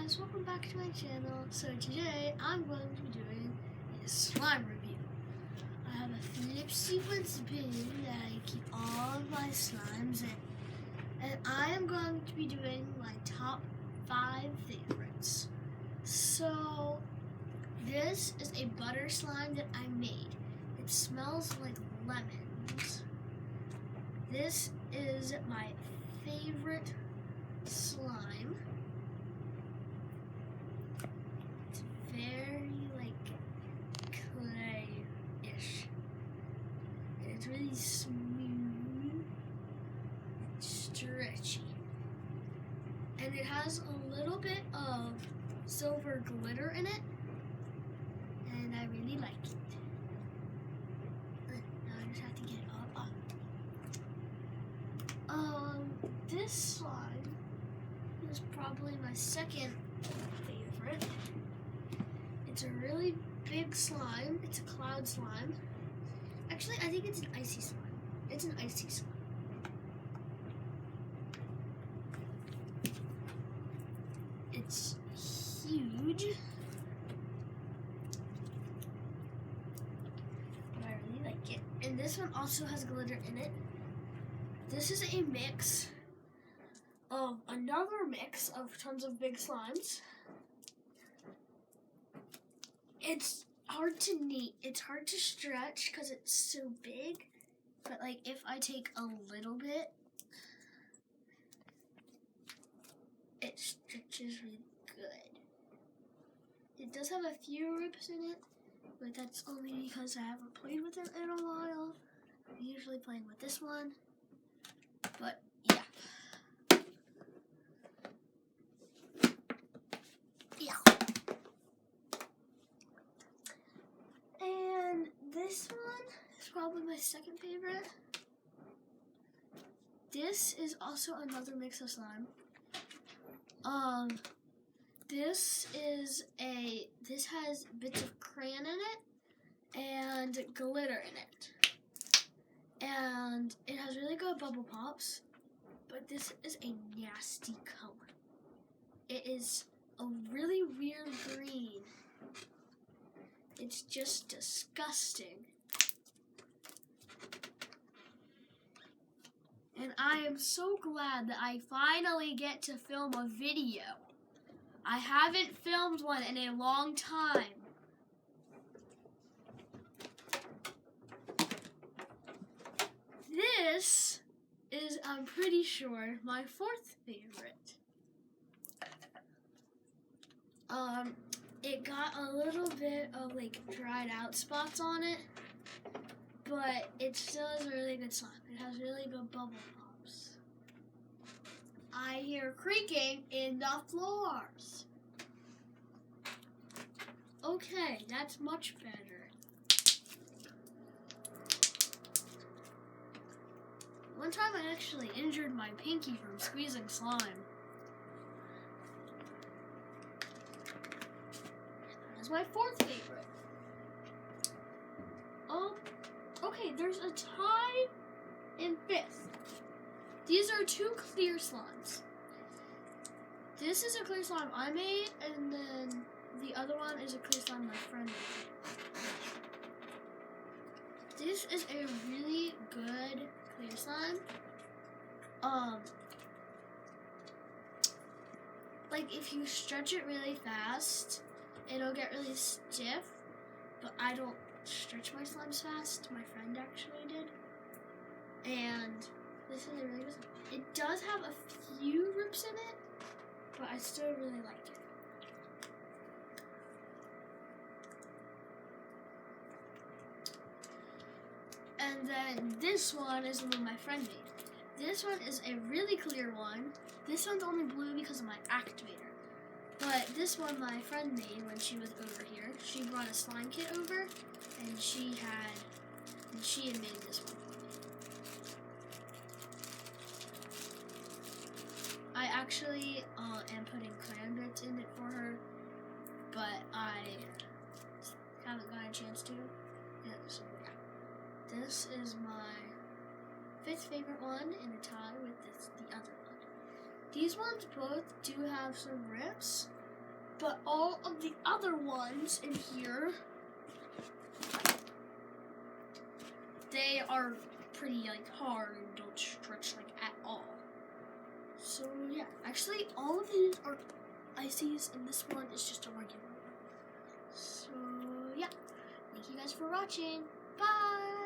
guys, welcome back to my channel. So today I'm going to be doing a slime review. I have a flip sequence bin that I keep all of my slimes in. And I am going to be doing my top 5 favorites. So this is a butter slime that I made. It smells like lemons. This is my favorite slime. It's very clay-ish. And it's really smooth and stretchy. And it has a little bit of silver glitter in it. And I really like it. Now I just have to get it all up. This slime is probably my second favorite. It's a really big slime. It's a cloud slime. Actually, I think it's an icy slime. It's an icy slime. It's huge. But I really like it. And this one also has glitter in it. This is a mix of another mix of tons of big slimes. It's hard to knead. It's hard to stretch because it's so big. But if I take a little bit, it stretches really good. It does have a few rips in it, but that's only because I haven't played with it in a while. I'm usually playing with this one. But yeah. And this one is probably my second favorite. This is also another mix of slime. This has bits of crayon in it and glitter in it. And it has really good bubble pops, but this is a nasty color. It is a really weird green. It's just disgusting. And I am so glad that I finally get to film a video. I haven't filmed one in a long time. This is, I'm pretty sure, my fourth favorite. It got a little bit of dried out spots on it, but it still is a really good slime. It has really good bubble pops. I hear creaking in the floors. Okay, that's much better. One time I actually injured my pinky from squeezing slime. That's my fourth favorite. Okay, there's a tie in fifth. These are 2 clear slimes. This is a clear slime I made, and then the other one is a clear slime my friend made. This is a really good clear slime. If you stretch it really fast, it'll get really stiff, but I don't stretch my slimes fast. My friend actually did. And this is a really good slime. It does have a few rips in it, but I still really like it. And then this one is the one my friend made. This one is a really clear one. This one's only blue because of my activator. But this one my friend made when she was over here. She brought a slime kit over, and she had made this one for me. I actually am putting crayon bits in it for her, but I haven't got a chance to. Yeah, so yeah. This is my 5th favorite one in a tie with the other one. These ones both do have some rips, But all of the other ones in here, they are pretty like hard and don't stretch like at all. So yeah, actually all of these are ices and this one is just a regular one. So yeah, thank you guys for watching. Bye!